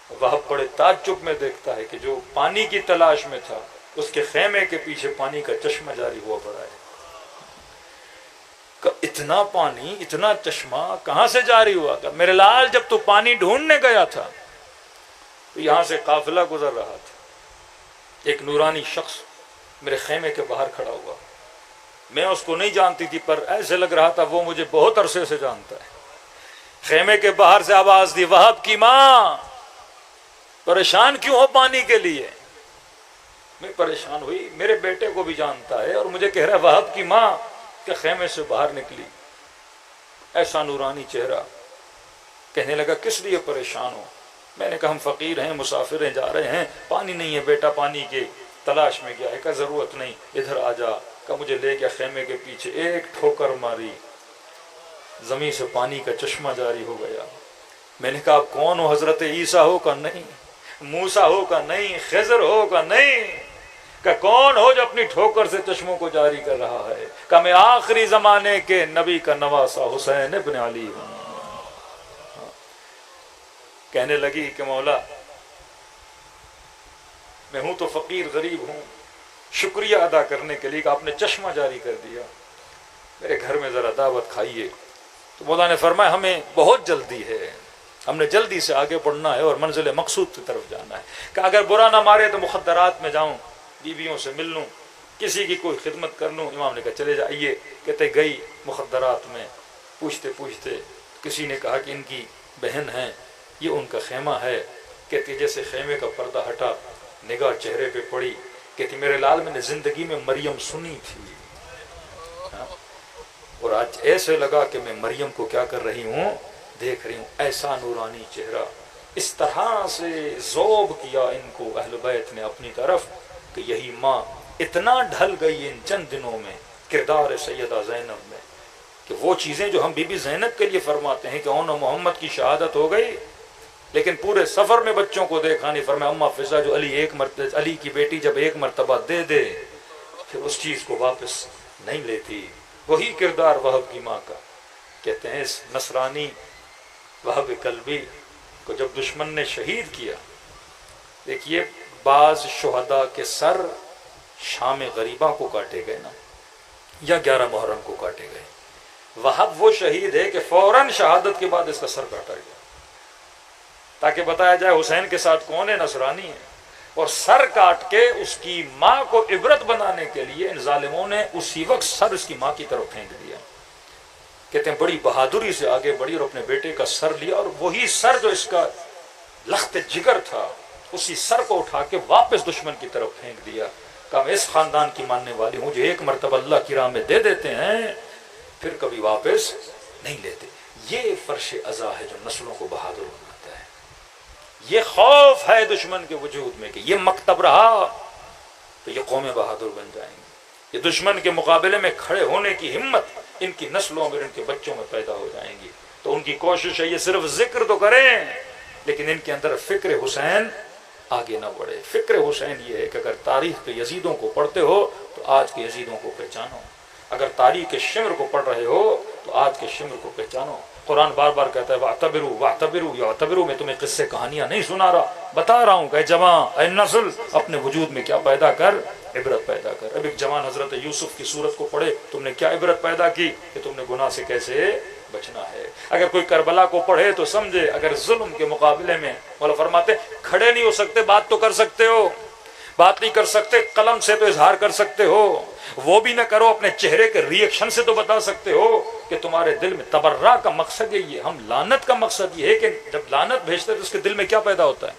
وہ بڑے تعجب میں دیکھتا ہے کہ جو پانی کی تلاش میں تھا اس کے خیمے کے پیچھے پانی کا چشمہ جاری ہوا پڑا ہے۔ کہ اتنا پانی، اتنا چشمہ کہاں سے جاری ہوا؟ کہ میرے لال جب تو پانی ڈھونڈنے گیا تھا تو یہاں سے قافلہ گزر رہا تھا، ایک نورانی شخص میرے خیمے کے باہر کھڑا ہوا، میں اس کو نہیں جانتی تھی پر ایسے لگ رہا تھا وہ مجھے بہت عرصے سے جانتا ہے۔ خیمے کے باہر سے آواز دی، وہب کی ماں پریشان کیوں ہو پانی کے لیے؟ میں پریشان ہوئی، میرے بیٹے کو بھی جانتا ہے اور مجھے کہہ رہا ہے وہب کی ماں، کہ خیمے سے باہر نکلی، ایسا نورانی چہرہ، کہنے لگا کس لیے پریشان ہو؟ میں نے کہا ہم فقیر ہیں، مسافر ہیں، جا رہے ہیں، پانی نہیں ہے بیٹا، پانی کی تلاش میں گیا ہے۔ کہ ضرورت نہیں، ادھر آ جا۔ کہ مجھے لے گیا خیمے کے پیچھے، ایک ٹھوکر ماری، زمین سے پانی کا چشمہ جاری ہو گیا۔ میں نے کہا آپ کون ہو؟ حضرت عیسیٰ ہو؟ کا نہیں، موسیٰ ہو؟ کا نہیں، خضر ہو؟ کا نہیں، کہ کون ہو جو اپنی ٹھوکر سے چشموں کو جاری کر رہا ہے؟ کہ میں آخری زمانے کے نبی کا نواسا حسین ابن علی ہوں۔ کہنے لگی کہ مولا میں ہوں تو فقیر غریب ہوں، شکریہ ادا کرنے کے لیے کہ آپ نے چشمہ جاری کر دیا، میرے گھر میں ذرا دعوت کھائیے۔ تو مولا نے فرمایا ہمیں بہت جلدی ہے، ہم نے جلدی سے آگے بڑھنا ہے اور منزل مقصود کی طرف جانا ہے۔ کہ اگر برا نہ مارے تو مخدرات میں جاؤں، بیویوں سے مل لوں، کسی کی کوئی خدمت کر لوں۔ امام نے کہا چلے جائیے۔ کہتے گئی مخدرات میں، پوچھتے پوچھتے کسی نے کہا کہ ان کی بہن ہیں، یہ ان کا خیمہ ہے۔ کہتی جیسے خیمے کا پردہ ہٹا، نگاہ چہرے پہ پڑی، کہتی میرے لال میں نے زندگی میں مریم سنی تھی، اور آج ایسے لگا کہ میں مریم کو کیا کر رہی ہوں، دیکھ رہی ہوں۔ ایسا نورانی چہرہ، اس طرح سے ذوب کیا ان کو اہل بیت نے اپنی طرف کہ یہی ماں اتنا ڈھل گئی ان چند دنوں میں کردار سیدہ زینب میں کہ وہ چیزیں جو ہم بی بی زینب کے لیے فرماتے ہیں کہ اون محمد کی شہادت ہو گئی لیکن پورے سفر میں بچوں کو دیکھا نہیں۔ فرمایا اماں فضا جو علی کی بیٹی جب ایک مرتبہ دے دے پھر اس چیز کو واپس نہیں لیتی، وہی کردار وہب کی ماں کا۔ کہتے ہیں اس نصرانی وہب کلبی کو جب دشمن نے شہید کیا، دیکھیے بعض شہداء کے سر شام غریبہ کو کاٹے گئے نا، یا 11 محرم کو کاٹے گئے، وہب وہ شہید ہے کہ فوراً شہادت کے بعد اس کا سر کاٹا گیا تاکہ بتایا جائے حسین کے ساتھ کون ہے، نصرانی ہے۔ اور سر کاٹ کے اس کی ماں کو عبرت بنانے کے لیے ان ظالموں نے اسی وقت سر اس کی ماں کی طرف پھینک دیا۔ کہتے ہیں بڑی بہادری سے آگے بڑھی اور اپنے بیٹے کا سر لیا، اور وہی سر جو اس کا لخت جگر تھا اسی سر کو اٹھا کے واپس دشمن کی طرف پھینک دیا۔ کہ میں اس خاندان کی ماننے والی ہوں جو ایک مرتبہ اللہ کی راہ میں دے دیتے ہیں پھر کبھی واپس نہیں لیتے۔ یہ فرش عزا ہے جو نسلوں کو بہادر بناتا ہے۔ یہ خوف ہے دشمن کے وجود میں کہ یہ مکتب رہا تو یہ قومیں بہادر بن جائیں گی، یہ دشمن کے مقابلے میں کھڑے ہونے کی ہمت ان کی نسلوں میں، ان کے بچوں میں پیدا ہو جائیں گی۔ تو ان کی کوشش ہے یہ صرف ذکر تو کریں لیکن ان کے اندر فکر حسین آگے نہ بڑھے۔ فکر حسین یہ ہے کہ اگر تاریخ کے یزیدوں کو پڑھتے ہو تو آج کے یزیدوں کو پہچانو، اگر تاریخ کے شمر کو پڑھ رہے ہو تو آج کے شمر کو پہچانو۔ قرآن بار بار کہتا ہے وَاعْتَبِرُوا وَاعْتَبِرُوا یعتبروا، میں تمہیں قصے کہانیاں نہیں سنا رہا، بتا رہا ہوں کہ اے جوان، اے نسل، اپنے وجود میں کیا پیدا کر، عبرت پیدا کر۔ اب ایک جوان حضرت یوسف کی صورت کو پڑھے، تم نے کیا عبرت پیدا کی کہ تم نے گناہ سے کیسے بچنا ہے۔ اگر کوئی کربلا کو پڑھے تو سمجھے اگر ظلم کے مقابلے میں، مولا فرماتے کھڑے نہیں ہو سکتے بات تو کر سکتے ہو، بات نہیں کر سکتے قلم سے تو اظہار کر سکتے ہو، وہ بھی نہ کرو اپنے چہرے کے ریئیکشن سے تو بتا سکتے ہو کہ تمہارے دل میں تبرہ کا مقصد ہے یہ، ہم لعنت کا مقصد یہ ہے کہ جب لعنت بھیجتے تو اس کے دل میں کیا پیدا ہوتا ہے،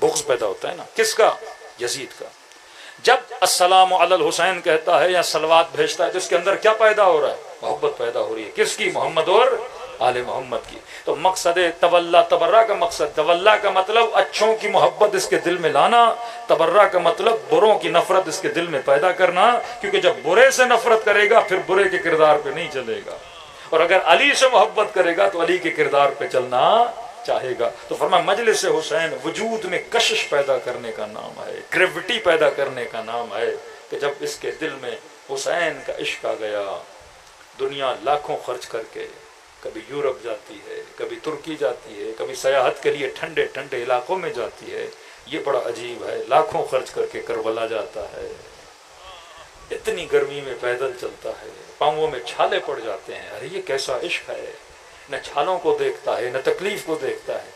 بغض پیدا ہوتا ہے نا، کس کا، یزید کا۔ جب السلام علی الحسین کہتا ہے یا صلوات بھیجتا ہے تو اس کے اندر کیا پیدا ہو رہا ہے، محبت پیدا ہو رہی ہے، کس کی، محمد اور آل محمد کی۔ تو مقصد تولا، تبرہ کا مقصد، تولا کا مطلب اچھوں کی محبت اس کے دل میں لانا، تبرہ کا مطلب بروں کی نفرت اس کے دل میں پیدا کرنا، کیونکہ جب برے سے نفرت کرے گا پھر برے کے کردار پہ نہیں چلے گا، اور اگر علی سے محبت کرے گا تو علی کے کردار پہ چلنا چاہے گا. تو فرمایا مجلس حسین وجود میں کشش پیدا کرنے کا نام ہے، گریوٹی پیدا کرنے کا نام ہے، کہ جب اس کے دل میں حسین کا عشق آ گیا، دنیا لاکھوں خرچ کر کے کبھی یورپ جاتی ہے، کبھی ترکی جاتی ہے، کبھی سیاحت کے لیے ٹھنڈے ٹھنڈے علاقوں میں جاتی ہے. یہ بڑا عجیب ہے، لاکھوں خرچ کر کے کربلا جاتا ہے، اتنی گرمی میں پیدل چلتا ہے، پاؤں میں چھالے پڑ جاتے ہیں. ارے یہ کیسا عشق ہے، نہ چھالوں کو دیکھتا ہے نہ تکلیف کو دیکھتا ہے.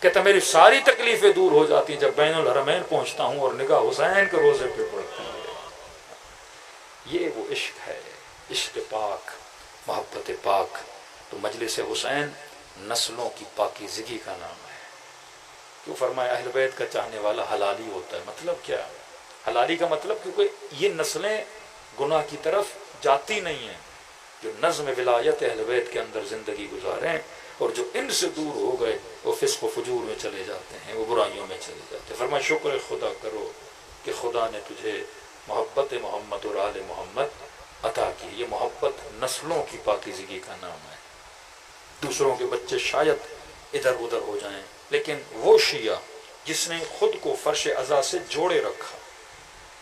کہتا میری ساری تکلیفیں دور ہو جاتی ہیں جب بین الحرمین پہنچتا ہوں اور نگاہ حسین کے روزے پہ پڑتی ہے. یہ وہ عشق ہے، عشق پاک، محبت پاک. تو مجلس حسین نسلوں کی پاکیزگی کا نام ہے. کیوں فرمایا اہل بیت کا چاہنے والا حلالی ہوتا ہے؟ مطلب کیا حلالی کا مطلب؟ کیونکہ یہ نسلیں گناہ کی طرف جاتی نہیں ہیں. جو نظم ولایت اہل بیت کے اندر زندگی گزاریں اور جو ان سے دور ہو گئے وہ فسق و فجور میں چلے جاتے ہیں، وہ برائیوں میں چلے جاتے ہیں. فرمایا شکر خدا کرو کہ خدا نے تجھے محبت محمد اور آل محمد عطا کی. یہ محبت نسلوں کی پاکیزگی کا نام ہے. دوسروں کے بچے شاید ادھر ادھر ہو جائیں، لیکن وہ شیعہ جس نے خود کو فرش عزا سے جوڑے رکھا.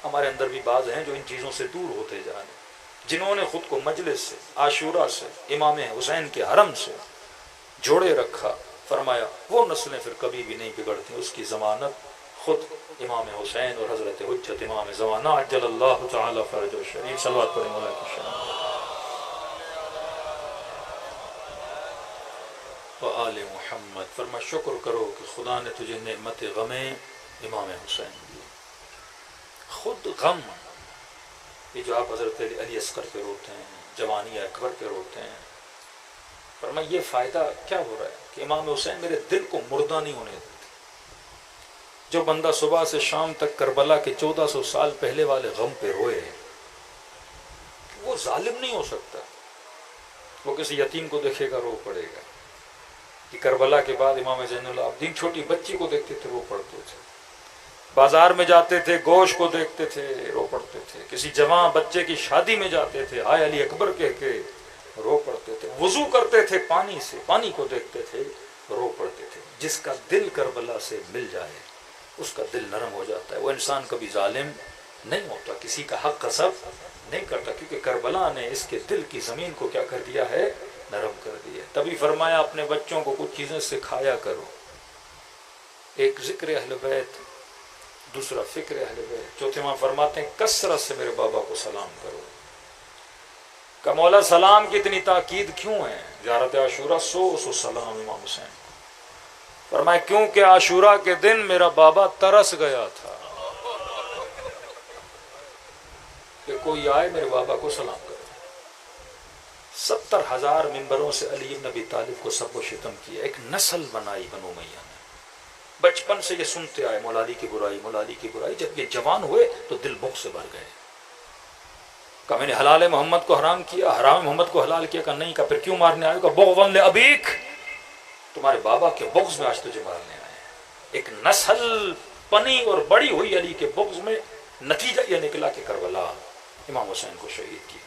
ہمارے اندر بھی بعض ہیں جو ان چیزوں سے دور ہوتے جا رہے ہیں، جنہوں نے خود کو مجلس سے، عاشورہ سے، امام حسین کے حرم سے جوڑے رکھا. فرمایا وہ نسلیں پھر کبھی بھی نہیں بگڑتی. اس کی ضمانت خود امام حسین اور حضرت حجت امام زمانہ عجل اللہ تعالی فرجہ الشریف. صلوات پڑھیں مولا کی شان و آل محمد. فرما شکر کرو کہ خدا نے تجھے نعمت غم امام حسین دی. خود غم، یہ جو آپ حضرت علی اصغر پہ روتے ہیں، جوانی اکبر پہ روتے ہیں، فرما یہ فائدہ کیا ہو رہا ہے کہ امام حسین میرے دل کو مردہ نہیں ہونے دیتے. جو بندہ صبح سے شام تک کربلا کے 1400 سال پہلے والے غم پہ روئے، وہ ظالم نہیں ہو سکتا. وہ کسی یتیم کو دیکھے گا رو پڑے گا. کہ کربلا کے بعد امام زین العابدین چھوٹی بچی کو دیکھتے تھے رو پڑتے تھے، بازار میں جاتے تھے گوشت کو دیکھتے تھے رو پڑتے تھے، کسی جوان بچے کی شادی میں جاتے تھے ہائے علی اکبر کہہ کے رو پڑتے تھے، وضو کرتے تھے پانی سے، پانی کو دیکھتے تھے رو پڑتے تھے. جس کا دل کربلا سے مل جائے اس کا دل نرم ہو جاتا ہے. وہ انسان کبھی ظالم نہیں ہوتا، کسی کا حق غصب نہیں کرتا، کیونکہ کربلا نے اس کے دل کی زمین کو کیا کر دیا ہے؟ نرم کر دیا. تبھی فرمایا اپنے بچوں کو کچھ چیزیں سکھایا کرو. ایک ذکر اہل بیت، دوسرا فکر اہل بیت. چوتھے ماں فرماتے ہیں کثرت سے میرے بابا کو سلام کرو. کہ مولا سلام کی اتنی تاکید کیوں ہے؟ زیارت عاشورہ 100 سلام امام حسین. فرمایا کیونکہ عاشورہ کے دن میرا بابا ترس گیا تھا کہ کوئی آئے میرے بابا کو سلام کرے. 70,000 ممبروں سے علی بن ابی طالب کو سب و شتم کیا. ایک نسل بنائی بنو امیہ نے. بچپن سے یہ سنتے آئے مولا علی کی برائی، مولا علی کی برائی. جب یہ جوان ہوئے تو دل بغض سے بھر گئے. کہا میں نے حلال محمد کو حرام کیا، حرام محمد کو حلال کیا. کہا نہیں. کہا پھر کیوں مارنے آئے؟ کہا بغضا لابیک، تمہارے بابا کے بغض میں آج تجھے مارنے آئے. ایک نسل پنی اور بڑی ہوئی علی کے بغض میں. نتیجہ یہ نکلا کہ کربلا امام حسین کو شہید کیا.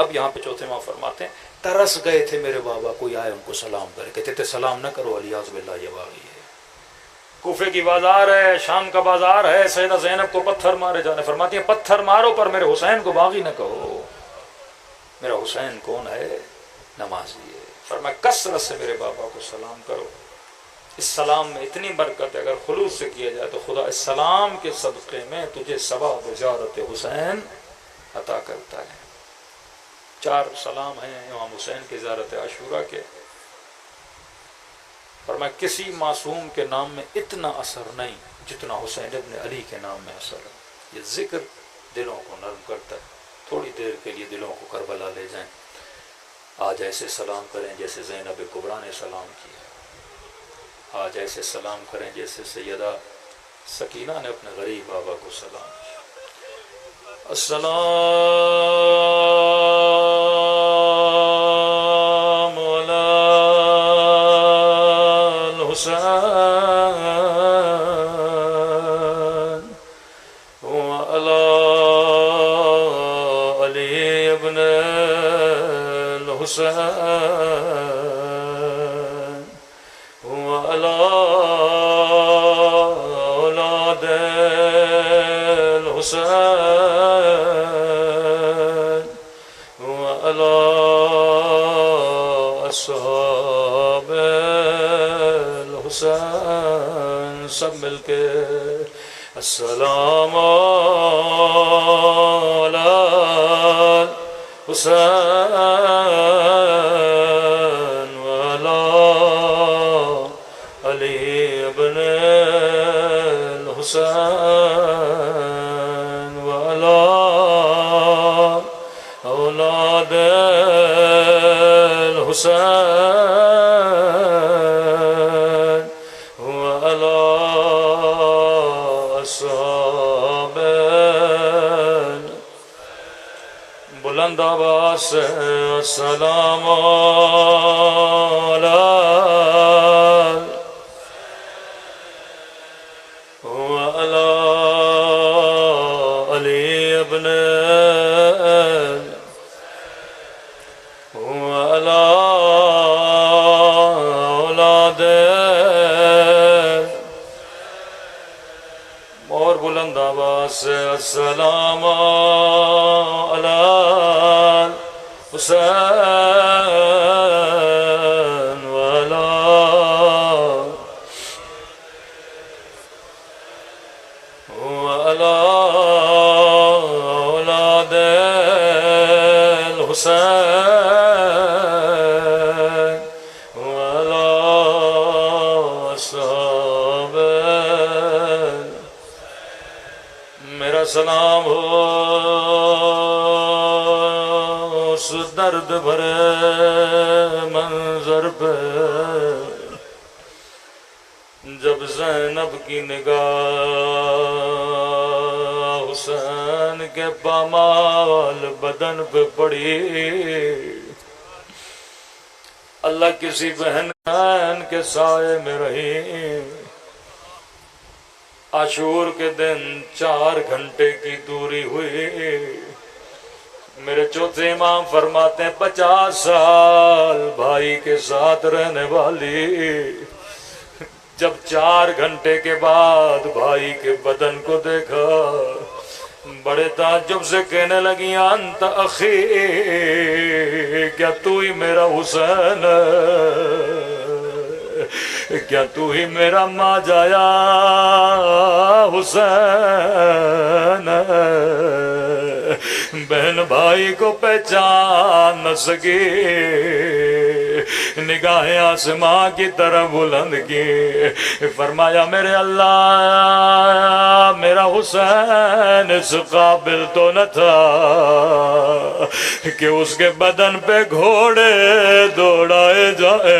اب یہاں پہ چوتھے ماں فرماتے ہیں ترس گئے تھے میرے بابا کوئی آئے ان کو سلام کرے. کہتے تھے سلام نہ کرو علی اعوذ باللہ یہ باغی ہے. کوفے کی بازار ہے، شام کا بازار ہے، سیدہ زینب کو پتھر مارے جانے. فرماتی ہیں پتھر مارو پر میرے حسین کو باغی نہ کہو. میرا حسین کون ہے؟ نمازی ہے. فرمایا کثرت سے میرے بابا کو سلام کرو. اس سلام میں اتنی برکت ہے، اگر خلوص سے کیا جائے تو خدا اس سلام کے صدقے میں تجھے ثواب زیارت حسین عطا کرتا ہے. 4 سلام ہیں امام حسین کے زیارت عاشورہ کے. فرمایا کسی معصوم کے نام میں اتنا اثر نہیں جتنا حسین ابن علی کے نام میں اثر ہے. یہ ذکر دلوں کو نرم کرتا ہے. تھوڑی دیر کے لیے دلوں کو کربلا لے جائیں. آج ایسے سلام کریں جیسے زینب کبریٰ نے سلام کیا. آج ایسے سلام کریں جیسے سیدہ سکینہ نے اپنے غریب بابا کو سلام کیا. السلام علی الحسین وعلی علی ابن الحسین وعلى أولاد الحسين وعلى أصحاب الحسين سب مل کے السلام على الحسين وعلى علي بن الحسين وعلى أولاد الحسين وعلى أصحاب بلند آواز سے السلام علی وعلی علی ابن وعلی اولاد اور بلند آواز سے السلام علی حسین وعلی وعلی اولاد الحسین وعلی اصحاب میرا سلام ہو اس درد بھرے منظر پہ جب زینب کی نگاہ حسین کے پامال بدن پہ پڑی اللہ کسی بہن کے سائے میں رہی عاشور کے دن 4 گھنٹے کی دوری ہوئی میرے چوتھے امام فرماتے ہیں 50 سال بھائی کے ساتھ رہنے والی جب 4 گھنٹے کے بعد بھائی کے بدن کو دیکھا بڑے تعجب سے کہنے لگی انت اخی کیا تو ہی میرا حسین ہے کیا تو ہی میرا ماں جایا حسین ہے بہن بھائی کو پہچان نہ سکی نگاہیں آسماں کی طرف بلند کی فرمایا میرے اللہ میرا حسین اس قابل تو نہ تھا کہ اس کے بدن پہ گھوڑے دوڑائے جائے